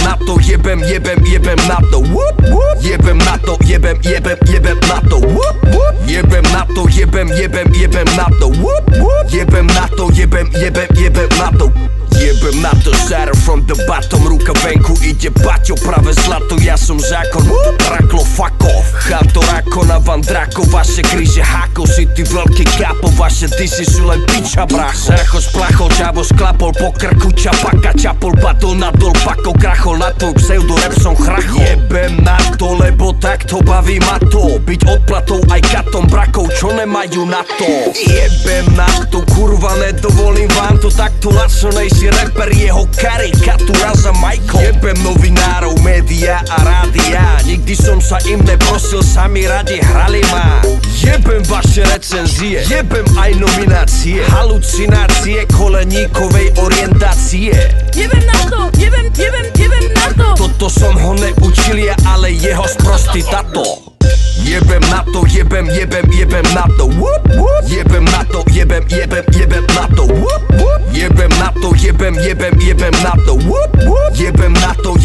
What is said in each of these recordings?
na to, jebem na to, jebem na to, jebem na to, jebem na to, jebem na to, jebem na to, jebem na to. Jebem na to, Shadow from the bottom, ruka venku, ide baťo, pravé zlato, ja som zákon. Raklo, fuck off, chanto rakona, van drako, vaše kríže hako, si ty veľký kápo, vaše disy sú len piča, bracho. Zracho splachol, čavo sklapol, po krku čapaka, čapol, batol nadol, pako, krachol, na tvoj pseudo rap som chrachol. Jebem na to, lebo takto baví ma to, byť odplatou aj katom brakov, čo nemajú na to. Jebem na to, kurva, nedovolím vám to, takto laco nejsi rapper, jeho karikatúra za Michael. Jebem novinárov, média a rádia, nikdy som sa im neprosil, sami radi hrali ma. Jebem vaše recenzie, jebem aj nominácie, halucinácie koleníkovej orientácie. Jebem na to, jebem na to. Toto som ho neučil ja, ale jeho sprostý tato. Jebem na to, jebem na to, jebem na to, jebem na to, jebem na to, jebem na to, jebem na to,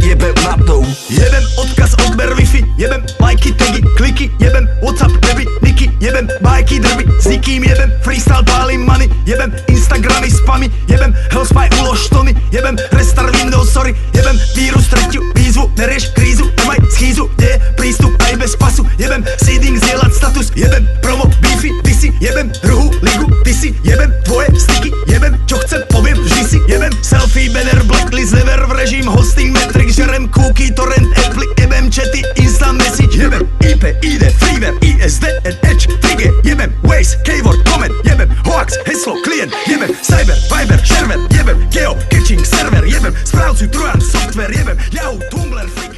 jebem na to. Jebem odkaz, odber wifi, jebem lajky, tagy, kliky, jebem Whatsapp, baby, niky, jebem bajky, drby, s nikým jebem freestyle, pálim money, jebem Instagramy, spamy, jebem Hellspy, ulož tony, jebem restart Windows, sorry, jebem vírus, tretiu výzvu, nerieš krízu, nemaj schýzu, kde je prístup aj bez pasu, jebem seeding, zdieľať status, jebem promo, beefy, ty si, jebem druhú ligu, ty si, jebem tvoje sticky, jebem čo chcem, poviem vždy si, jebem selfie, banner, blacklist, never v režim, hosting, metric, žerem cookie, torrent, apply, jebem chaty, instant message, jebem IP, ID, freeware, ISD, Edge, 3G, jebem Waze, keyword, comment, jebem hoax, heslo, klient, jebem cyber, viber, shareware, jebem geo, catching, server, jebem správcu, Trojan, software, jebem Yahoo, Tumblr, Flickr.